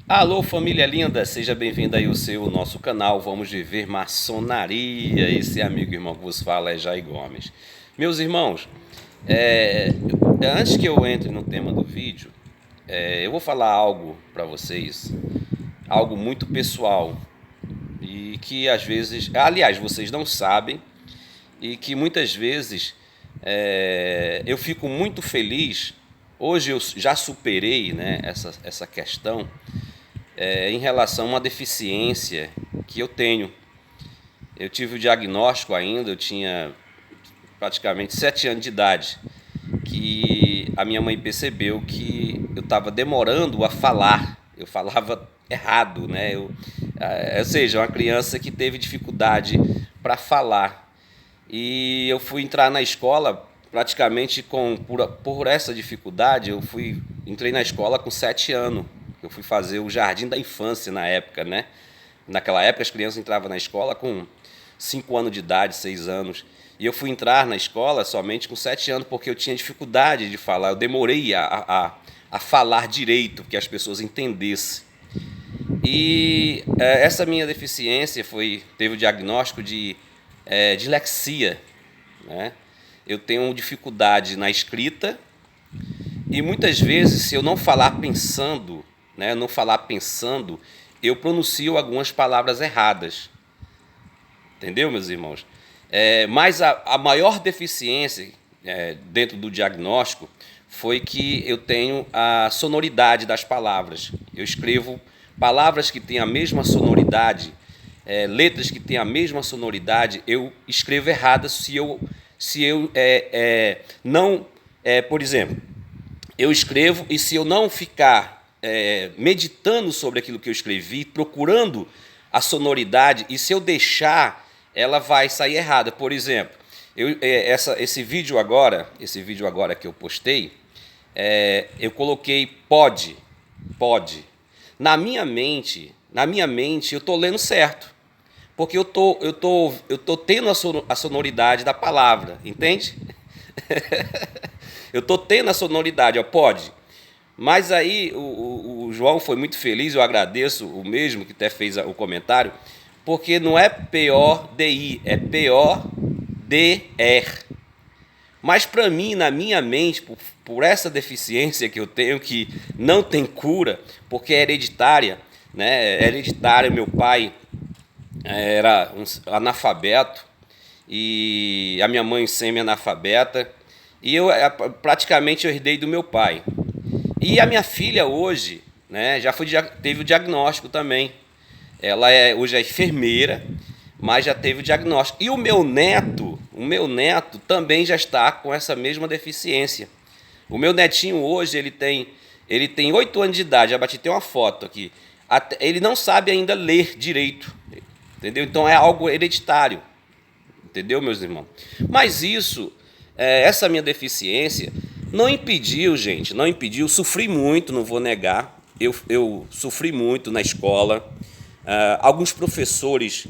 Alô, família linda, seja bem-vindo aí ao nosso canal. Vamos viver maçonaria. Esse amigo e irmão que vos fala é Jair Gomes. Meus irmãos, é, antes que eu entre no tema do vídeo, eu vou falar algo para vocês, algo muito pessoal e que às vezes, aliás, vocês não sabem e que muitas vezes eu fico muito feliz. Hoje eu já superei, né, essa questão em relação a uma deficiência que eu tenho. Eu tive o diagnóstico ainda, eu tinha praticamente 7 anos de idade, que a minha mãe percebeu que eu estava demorando a falar, eu falava errado, né? Ou seja, uma criança que teve dificuldade para falar. E eu fui entrar na escola praticamente por essa dificuldade, entrei na escola com 7 anos. Eu fui fazer o jardim da infância na época, né? Naquela época as crianças entravam na escola com 5 anos de idade, 6 anos. E eu fui entrar na escola somente com 7 anos porque eu tinha dificuldade de falar. Eu demorei a falar direito, que as pessoas entendessem. E essa minha deficiência teve o diagnóstico de dislexia, né? Eu tenho dificuldade na escrita e muitas vezes, se eu não falar pensando, né, não falar pensando, eu pronuncio algumas palavras erradas. Entendeu, meus irmãos? Mas a maior deficiência dentro do diagnóstico foi que eu tenho a sonoridade das palavras. Eu escrevo palavras que têm a mesma sonoridade, letras que têm a mesma sonoridade, eu escrevo erradas se eu não, por exemplo, eu escrevo e se eu não ficar meditando sobre aquilo que eu escrevi, procurando a sonoridade, e se eu deixar, ela vai sair errada. Por exemplo, esse vídeo agora que eu postei, eu coloquei pode. Na minha mente eu estou lendo certo, porque eu tô tendo a sonoridade da palavra, entende? Eu estou tendo a sonoridade, ó, pode. Mas aí o João foi muito feliz, eu agradeço, o mesmo que até fez o comentário, porque não é P-O-D-I, é P-O-D-R. Mas para mim, na minha mente, por essa deficiência que eu tenho, que não tem cura, porque é hereditária, né? É hereditária, meu pai era um analfabeto e a minha mãe semi-analfabeta, e praticamente eu herdei do meu pai. E a minha filha hoje, né, teve o diagnóstico também. Ela hoje é enfermeira, mas já teve o diagnóstico. E o meu neto também já está com essa mesma deficiência. O meu netinho hoje, ele tem 8 anos de idade, já bati até uma foto aqui. Ele não sabe ainda ler direito, entendeu? Então é algo hereditário, entendeu, meus irmãos? Mas essa minha deficiência não impediu, gente, não impediu. Sofri muito, não vou negar. Eu sofri muito na escola. Alguns professores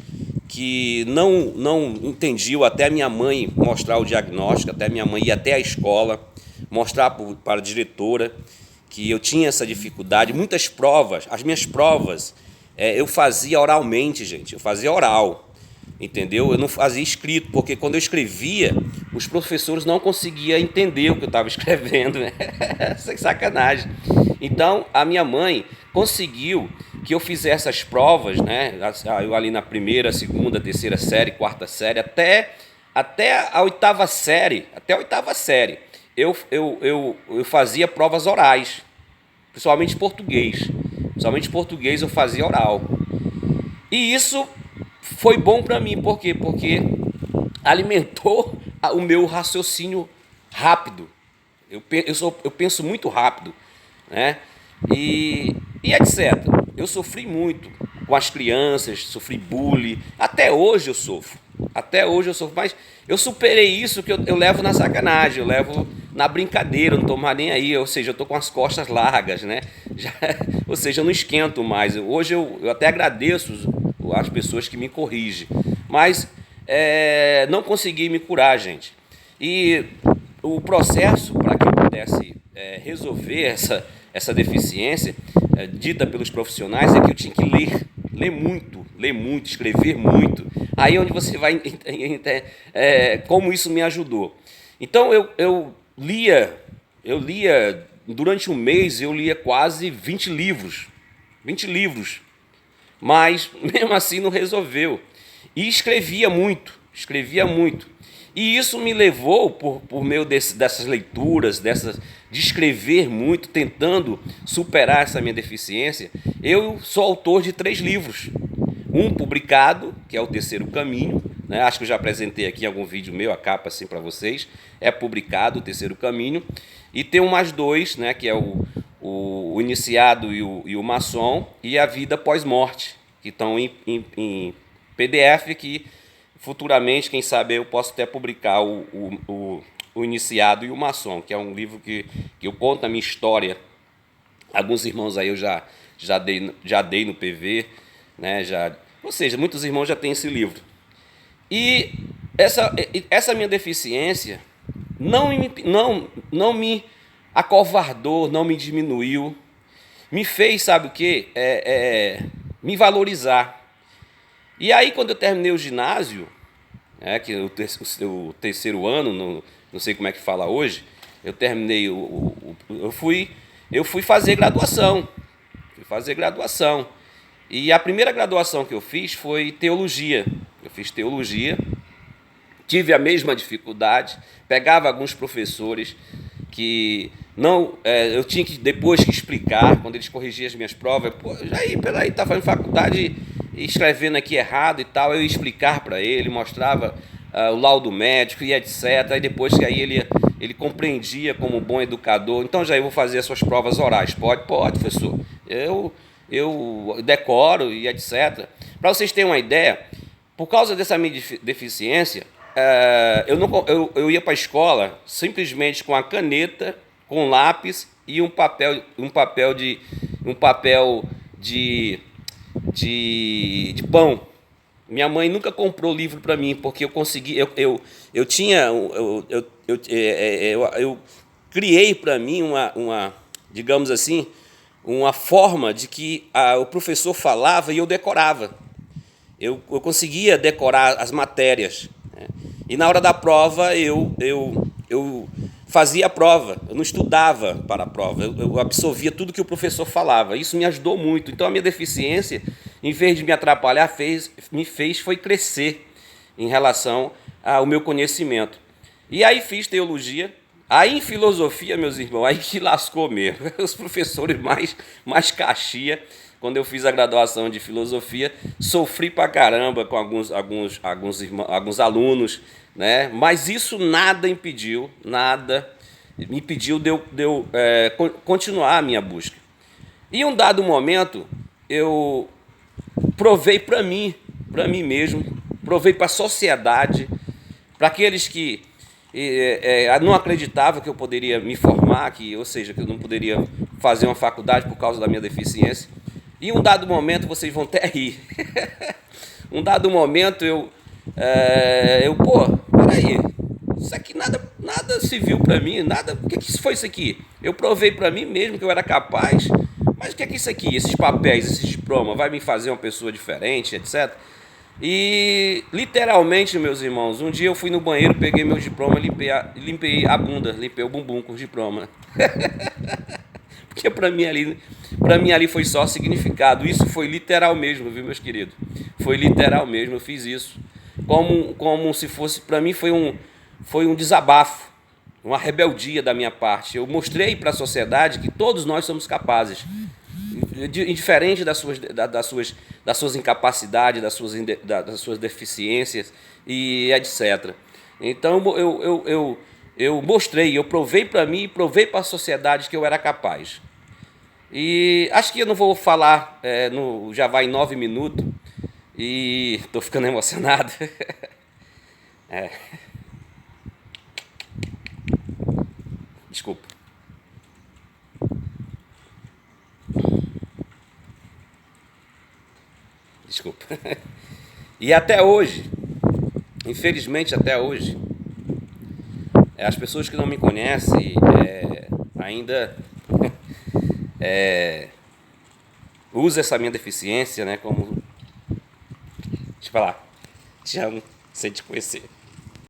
que não entendiam, até a minha mãe mostrar o diagnóstico, até a minha mãe ir até a escola, mostrar para a diretora que eu tinha essa dificuldade. Muitas provas, as minhas provas, eu fazia oralmente, gente, eu fazia oral, entendeu? Eu não fazia escrito, porque quando eu escrevia, os professores não conseguiam entender o que eu estava escrevendo, né? Sem sacanagem. Então, a minha mãe conseguiu que eu fizesse as provas, né? Eu ali na primeira, segunda, terceira série, quarta série, até a oitava série, eu fazia provas orais, principalmente português. Principalmente português eu fazia oral. E isso foi bom para mim, por quê? Porque alimentou o meu raciocínio rápido. Eu penso muito rápido, né? E etc. Eu sofri muito com as crianças, sofri bullying. Até hoje eu sofro. Mas eu superei isso, que eu levo na sacanagem, eu levo na brincadeira, eu não estou mais nem aí. Ou seja, eu estou com as costas largas, né? Ou seja, eu não esquento mais. Hoje eu até agradeço as pessoas que me corrigem. Mas não consegui me curar, gente. E o processo para que eu pudesse resolver essa deficiência dita pelos profissionais é que eu tinha que ler muito, escrever muito. Aí onde você vai entender como isso me ajudou. Então eu lia, durante um mês eu lia quase 20 livros, mas mesmo assim não resolveu. E escrevia muito. E isso me levou, por meio dessas leituras, de escrever muito, tentando superar essa minha deficiência. Eu sou autor de 3 livros. Um publicado, que é o Terceiro Caminho, né? Acho que eu já apresentei aqui em algum vídeo meu, a capa assim para vocês. É publicado, o Terceiro Caminho. E tem mais 2, né? Que é o Iniciado e o Maçom, e a Vida Pós-Morte, que estão em PDF, que futuramente, quem sabe, eu posso até publicar o Iniciado e o Maçom, que é um livro que eu conto a minha história. Alguns irmãos aí eu já dei no PV, né? Ou seja, muitos irmãos já têm esse livro. E essa minha deficiência não me acovardou, não me diminuiu, me fez, sabe o quê? Me valorizar. E aí, quando eu terminei o ginásio, que é o terceiro ano, não sei como é que fala hoje, eu terminei, eu fui fazer graduação. E a primeira graduação que eu fiz foi teologia. Eu fiz teologia, tive a mesma dificuldade, pegava alguns professores que não, eu tinha que depois que explicar, quando eles corrigiam as minhas provas, peraí, tá fazendo faculdade escrevendo aqui errado e tal, eu ia explicar para ele, mostrava o laudo médico e etc. Aí depois que aí ele compreendia como bom educador, então já eu vou fazer as suas provas orais. Pode, professor. Eu decoro e etc. Para vocês terem uma ideia, por causa dessa minha deficiência, eu ia para a escola simplesmente com a caneta, com lápis e um papel de pão. Minha mãe nunca comprou livro para mim, porque eu consegui, eu criei para mim digamos assim, uma forma de que o professor falava e eu decorava. Eu conseguia decorar as matérias, né? E na hora da prova eu fazia a prova, eu não estudava para a prova, eu absorvia tudo que o professor falava. Isso me ajudou muito. Então a minha deficiência, em vez de me atrapalhar, me fez crescer em relação ao meu conhecimento. E aí fiz teologia. Aí em filosofia, meus irmãos, aí que lascou mesmo. Os professores mais caxia. Quando eu fiz a graduação de filosofia, sofri pra caramba com alguns alunos, né? Mas isso nada me impediu de eu continuar a minha busca. E em um dado momento, eu provei para mim mesmo, provei para a sociedade, para aqueles que não acreditavam que eu poderia me formar, ou seja, que eu não poderia fazer uma faculdade por causa da minha deficiência. E um dado momento, vocês vão até rir. Um dado momento peraí, isso aqui nada se viu para mim, o que foi isso aqui? Eu provei para mim mesmo que eu era capaz, mas o que é isso aqui? Esses papéis, esses diplomas, vai me fazer uma pessoa diferente, etc. E literalmente, meus irmãos, um dia eu fui no banheiro, peguei meu diploma, limpei a bunda, limpei o bumbum com o diploma. Porque para mim ali foi só significado. Isso foi literal mesmo, viu, meus queridos? Foi literal mesmo, eu fiz isso. Como se fosse, para mim foi um desabafo, uma rebeldia da minha parte. Eu mostrei para a sociedade que todos nós somos capazes, indiferente das suas incapacidades, das suas deficiências e etc. Então eu mostrei, eu provei para mim e provei para a sociedade que eu era capaz. E acho que eu não vou falar, já vai 9 minutos e estou ficando emocionado. Desculpa. E até hoje, infelizmente até hoje, as pessoas que não me conhecem ainda uso essa minha deficiência, né, como... Deixa eu falar. Te amo, sem te conhecer.